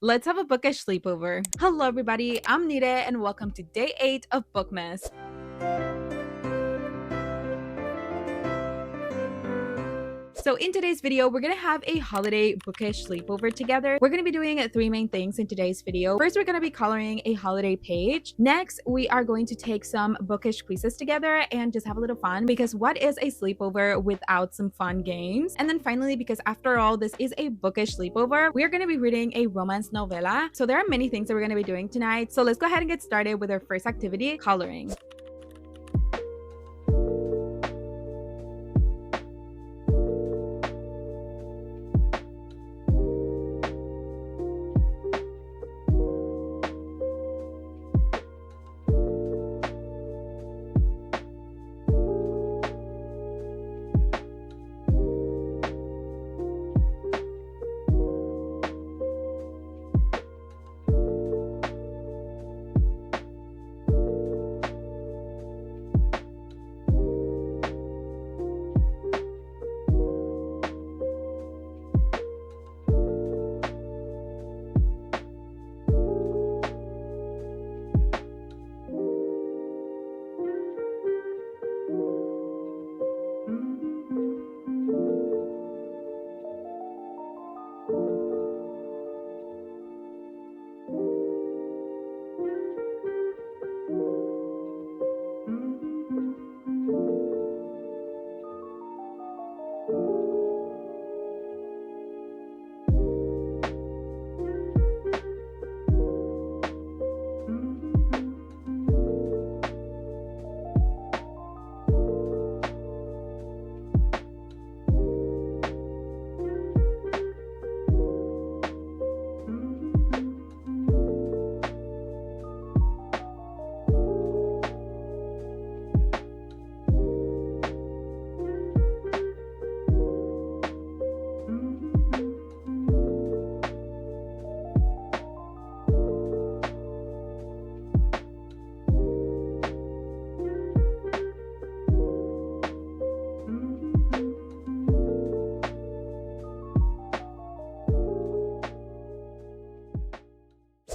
Let's have a bookish sleepover. Hello everybody, I'm Nire and welcome to day 8 of Bookmas. So in today's video, we're gonna have a holiday bookish sleepover together. We're gonna be doing three main things in today's video. First, we're gonna be coloring a holiday page. Next, we are going to take some bookish quizzes together and just have a little fun, because what is a sleepover without some fun games? And then finally, because after all, this is a bookish sleepover, we are gonna be reading a romance novella. So there are many things that we're gonna be doing tonight. So let's go ahead and get started with our first activity, coloring.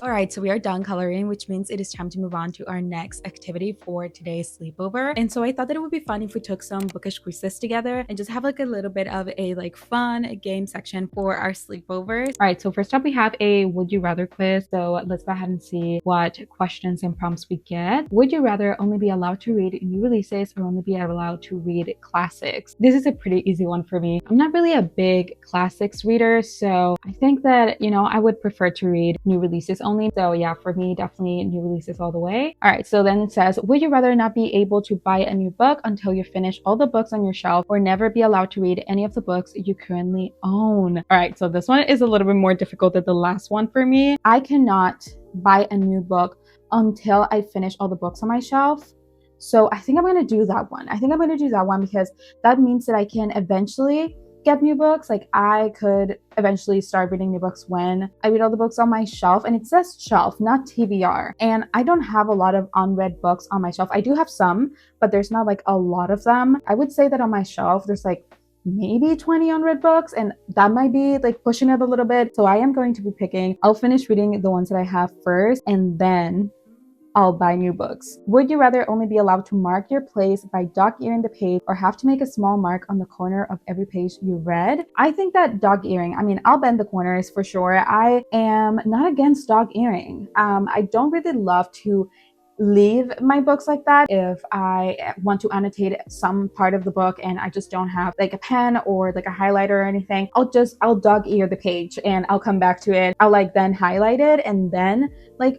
All right, so we are done coloring, which means it is time to move on to our next activity for today's sleepover. And so I thought that it would be fun if we took some bookish quizzes together and just have like a little bit of a fun game section for our sleepovers. All right, so first up we have a would you rather quiz. So let's go ahead and see what questions and prompts we get. Would you rather only be allowed to read new releases or only be allowed to read classics? This is a pretty easy one for me. I'm not really a big classics reader, so I think that, I would prefer to read new releases only. So yeah, for me, definitely new releases all the way. All right, so then it says, would you rather not be able to buy a new book until you finish all the books on your shelf, or never be allowed to read any of the books you currently own? All right, so this one is a little bit more difficult than the last one for me. I cannot buy a new book until I finish all the books on my shelf. So I think I'm going to do that one. Because that means that I can eventually get new books. Like I could eventually start reading new books when I read all the books on my shelf, and it says shelf, not TBR. And I don't have a lot of unread books on my shelf. I do have some, but there's not like a lot of them. I would say that on my shelf there's like maybe 20 unread books, and that might be like pushing it a little bit. So I am going to be picking, I'll finish reading the ones that I have first, and then I'll buy new books. Would you rather only be allowed to mark your place by dog-earing the page, or have to make a small mark on the corner of every page you read? I think that dog-earing, I'll bend the corners for sure. I am not against dog-earing. I don't really love to leave my books like that. If I want to annotate some part of the book and I just don't have like a pen or like a highlighter or anything, I'll dog ear the page and I'll come back to it. I'll then highlight it and then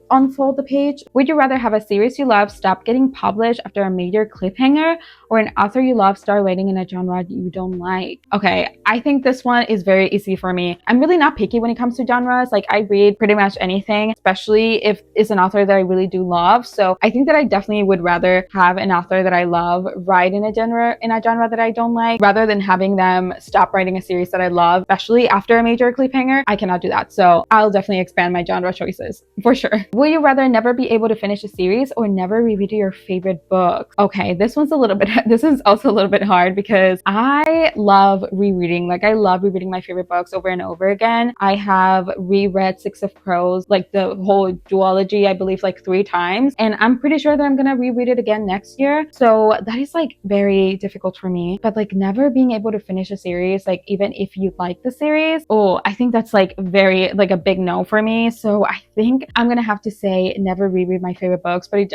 unfold the page. Would you rather have a series you love stop getting published after a major cliffhanger, or an author you love start writing in a genre you don't like? Okay, I think this one is very easy for me. I'm really not picky when it comes to genres. I read pretty much anything, especially if it's an author that I really do love. So So I think that I definitely would rather have an author that I love write in a genre that I don't like, rather than having them stop writing a series that I love, especially after a major cliffhanger. I cannot do that. So I'll definitely expand my genre choices for sure. Would you rather never be able to finish a series or never reread your favorite book? Okay, this is also a little bit hard because I love rereading. Like, I love rereading my favorite books over and over again. I have reread Six of Crows, like the whole duology, I believe, like 3 times, and I'm pretty sure that I'm gonna reread it again next year. So that is like very difficult for me. But like, never being able to finish a series, like even if you like the series, oh, I think that's like very like a big no for me. So I think I'm gonna have to say never reread my favorite books, but it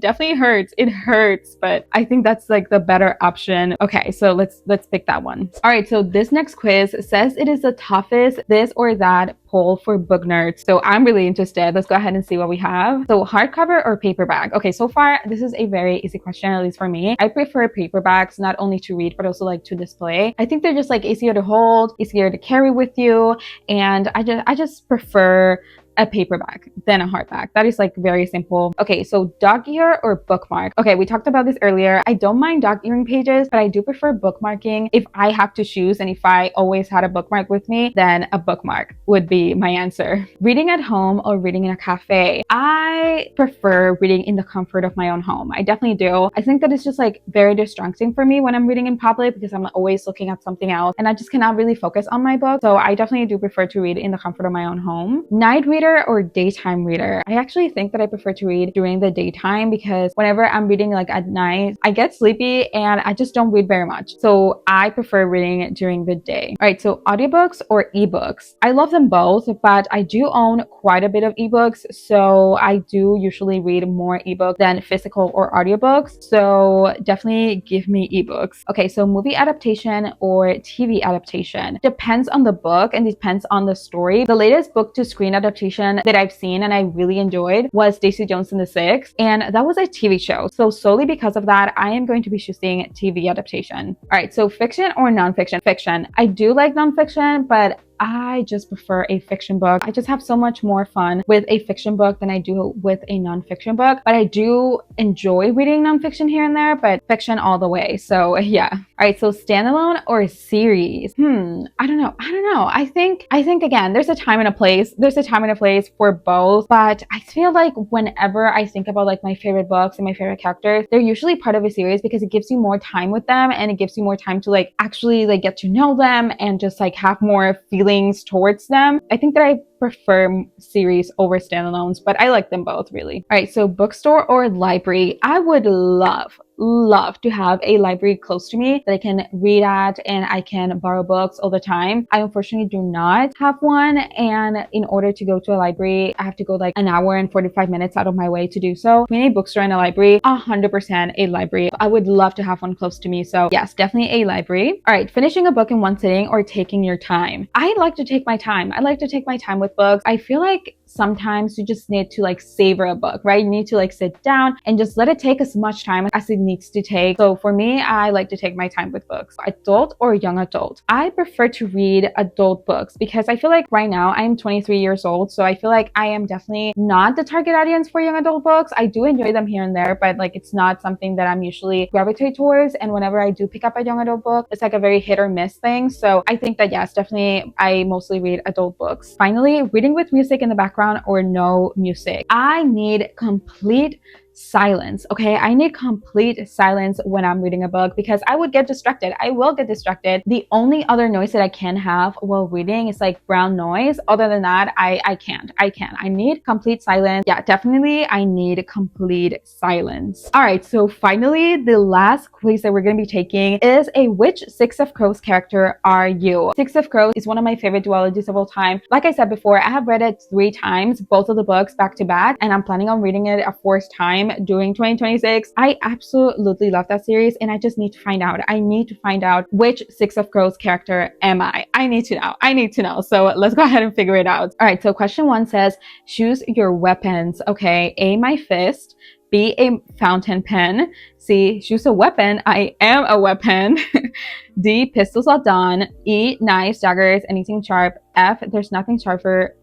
definitely hurts. It hurts, but I think that's like the better option. Okay, so let's pick that one. All right, so this next quiz says it is the toughest this or that poll for book nerds. So I'm really interested. Let's go ahead and see what we have. So hardcover or paperback? Okay, so far this is a very easy question, at least for me. I prefer paperbacks, not only to read but also like to display. I think they're just like easier to hold, easier to carry with you, and I just prefer a paperback than a hardback. That is like very simple. Okay, so dog ear or bookmark? Okay, we talked about this earlier. I don't mind dog earing pages, but I do prefer bookmarking if I have to choose, and if I always had a bookmark with me, then a bookmark would be my answer. Reading at home or reading in a cafe? I prefer reading in the comfort of my own home. I definitely do. I think that it's just like very distracting for me when I'm reading in public because I'm always looking at something else and I just cannot really focus on my book. So I definitely do prefer to read in the comfort of my own home. Night reader or daytime reader? I actually think that I prefer to read during the daytime because whenever I'm reading like at night, I get sleepy and I just don't read very much. So I prefer reading during the day. All right, so audiobooks or ebooks? I love them both, but I do own quite a bit of ebooks. So I do usually read more ebooks than physical or audiobooks. So definitely give me ebooks. Okay, so movie adaptation or TV adaptation? Depends on the book and depends on the story. The latest book to screen adaptation that I've seen and I really enjoyed was Daisy Jones and the Six, and that was a TV show. So solely because of that, I am going to be choosing TV adaptation. All right, so fiction or nonfiction? Fiction. I do like nonfiction, but I just prefer a fiction book. I just have so much more fun with a fiction book than I do with a nonfiction book, but I do enjoy reading nonfiction here and there, but fiction all the way. So yeah. All right, so standalone or series? I don't know. I think again, there's a time and a place. There's a time and a place for both, but I feel like whenever I think about like my favorite books and my favorite characters, they're usually part of a series because it gives you more time with them and it gives you more time to like actually like get to know them and just like have more feelings towards them. I think that I prefer series over standalones, but I like them both really. All right, so bookstore or library? I would love to have a library close to me that I can read at and I can borrow books all the time. I unfortunately do not have one, and in order to go to a library, I have to go like an hour and 45 minutes out of my way to do so. Between a bookstore and a library, 100% a library. I would love to have one close to me. So yes, definitely a library. All right, finishing a book in one sitting or taking your time? I like to take my time. I like to take my time with books. I feel like sometimes you just need to like savor a book, right? You need to like sit down and just let it take as much time as it needs to take. So for me, I like to take my time with books. Adult or young adult? I prefer to read adult books because I feel like right now I'm 23 years old. So I feel like I am definitely not the target audience for young adult books. I do enjoy them here and there, but like it's not something that I'm usually gravitate towards. And whenever I do pick up a young adult book, it's like a very hit or miss thing. So I think that yes, definitely I mostly read adult books. Finally, reading with music in the background or no music? I need complete silence. Okay, I need complete silence when I'm reading a book because I would get distracted. I will get distracted. The only other noise that I can have while reading is like brown noise. Other than that, I can't. I need complete silence. Yeah, definitely I need complete silence. All right, so finally the last quiz that we're going to be taking is a which Six of Crows character are you? Six of Crows is one of my favorite duologies of all time. Like I said before, I have read it 3 times, both of the books back to back, and I'm planning on reading it a 4th time during 2026. I absolutely love that series and I just need to find out. I need to find out which Six of Crows character am I. I need to know. So let's go ahead and figure it out. All right, so question 1 says, choose your weapons. Okay, A, my fist. B, a fountain pen. C, choose a weapon. I am a weapon. D, pistols at dawn. E, knives, daggers, anything sharp. F, there's nothing sharper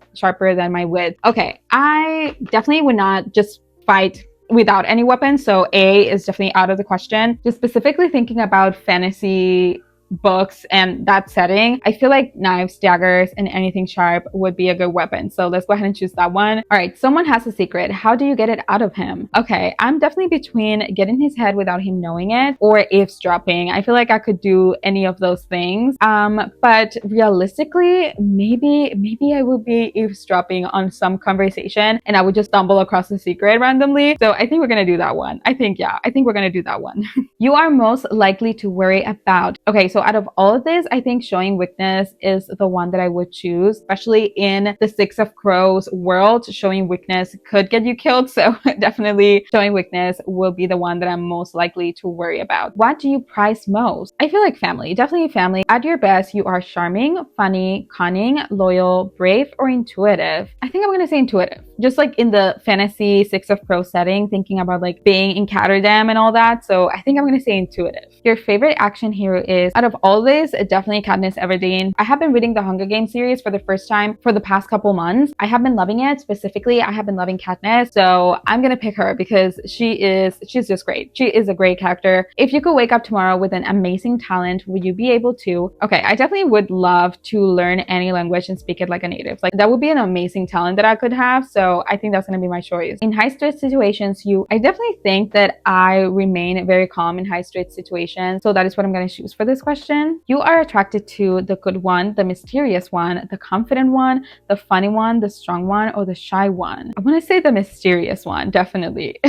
than my wit. Okay, I definitely would not just fight without any weapons. So A is definitely out of the question. Just specifically thinking about fantasy books and that setting, I feel like knives, daggers, and anything sharp would be a good weapon. So let's go ahead and choose that one. All right, someone has a secret. How do you get it out of him? Okay, I'm definitely between getting his head without him knowing it or eavesdropping. I feel like I could do any of those things. But realistically, maybe I would be eavesdropping on some conversation and I would just stumble across the secret randomly. So I think we're gonna do that one. I think we're gonna do that one. You are most likely to worry about. Okay, so out of all of this, I think showing weakness is the one that I would choose, especially in the Six of Crows world. Showing weakness could get you killed. So definitely showing weakness will be the one that I'm most likely to worry about. What do you prize most? I feel like family, definitely family. At your best, you are charming, funny, cunning, loyal, brave, or intuitive. I think I'm going to say intuitive. Just like in the fantasy Six of Crows setting, thinking about like being in Catterdam and all that. So I think I'm going to say intuitive. Your favorite action hero is, out of all this, definitely Katniss Everdeen. I have been reading the Hunger Games series for the first time for the past couple months. I have been loving it. Specifically, I have been loving Katniss. So I'm going to pick her because she's just great. She is a great character. If you could wake up tomorrow with an amazing talent, would you be able to? Okay, I definitely would love to learn any language and speak it like a native. Like that would be an amazing talent that I could have. So I think that's going to be my choice. In high stress situations, I definitely think that I remain very calm in high stress situations. So that is what I'm going to choose for this question. You are attracted to the good one, the mysterious one, the confident one, the funny one, the strong one, or the shy one. I want to say the mysterious one, definitely.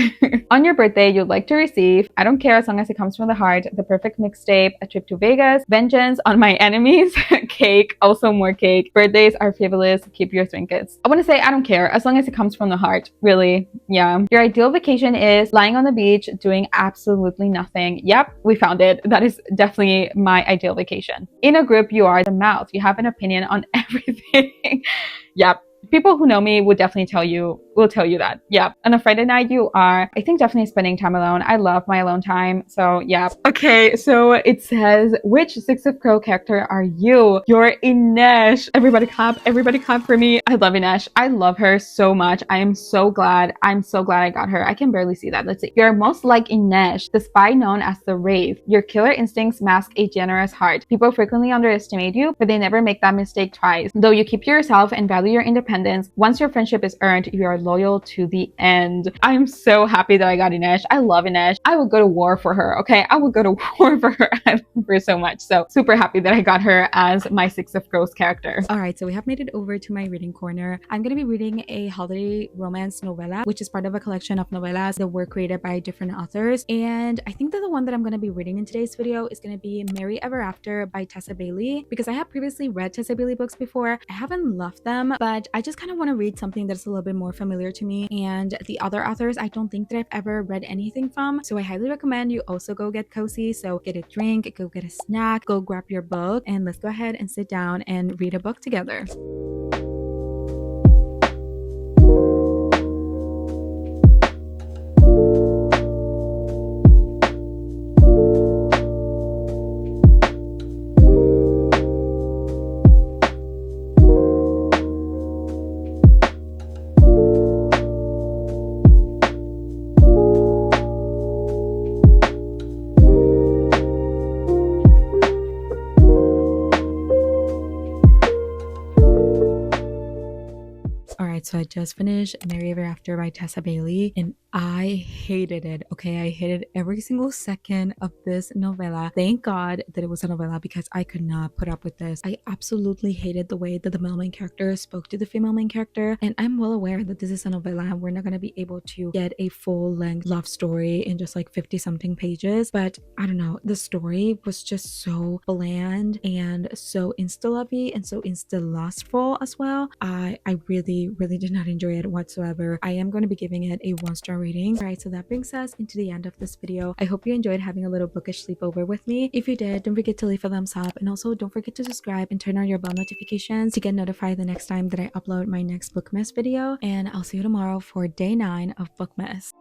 On your birthday, you'd like to receive, I don't care as long as it comes from the heart, the perfect mixtape, a trip to Vegas, vengeance on my enemies, cake, also more cake. Birthdays are frivolous, keep your trinkets. I want to say I don't care as long as it comes from the heart, really. Yeah. Your ideal vacation is lying on the beach doing absolutely nothing. Yep, we found it. That is definitely my ideal vacation. In a group, you are the mouth. You have an opinion on everything. Yep. People who know me will definitely tell you that. Yeah. On a Friday night, you are, I think, definitely spending time alone. I love my alone time. So yeah. Okay. So it says, which Six of Crow character are you? You're Inesh. Everybody clap for me. I love Inesh. I love her so much. I'm so glad I got her. I can barely see that. Let's see. You're most like Inesh, the spy known as the Wraith. Your killer instincts mask a generous heart. People frequently underestimate you, but they never make that mistake twice. Though you keep to yourself and value your independence, once your friendship is earned, you are loyal to the end. I'm so happy that I got Inesh. I love Inesh. I would go to war for her, okay? I would go to war for her. I love her so much. So super happy that I got her as my Six of Crows character. All right, so we have made it over to my reading corner. I'm going to be reading a holiday romance novella, which is part of a collection of novellas that were created by different authors. And I think that the one that I'm going to be reading in today's video is going to be Merry Ever After by Tessa Bailey, because I have previously read Tessa Bailey books before. I haven't loved them, but I just kind of want to read something that's a little bit more familiar to me. And the other authors, I don't think that I've ever read anything from. So I highly recommend you also go get cozy. So get a drink, go get a snack, go grab your book, and let's go ahead and sit down and read a book together. So I just finished Merry Ever After by Tessa Bailey, and I hated it. Okay, I hated every single second of this novella. Thank God that it was a novella, because I could not put up with this. I absolutely hated the way that the male main character spoke to the female main character, and I'm well aware that this is a novella and we're not going to be able to get a full-length love story in just like 50 something pages, but I don't know, the story was just so bland and so insta-lovey and so insta-lustful as well. I really did not enjoy it whatsoever. I am going to be giving it a 1-star rating. All right, so that brings us into the end of this video. I hope you enjoyed having a little bookish sleepover with me. If you did, don't forget to leave a thumbs up, and also don't forget to subscribe and turn on your bell notifications to get notified the next time that I upload my next Bookmas video. And I'll see you tomorrow for day 9 of Bookmas.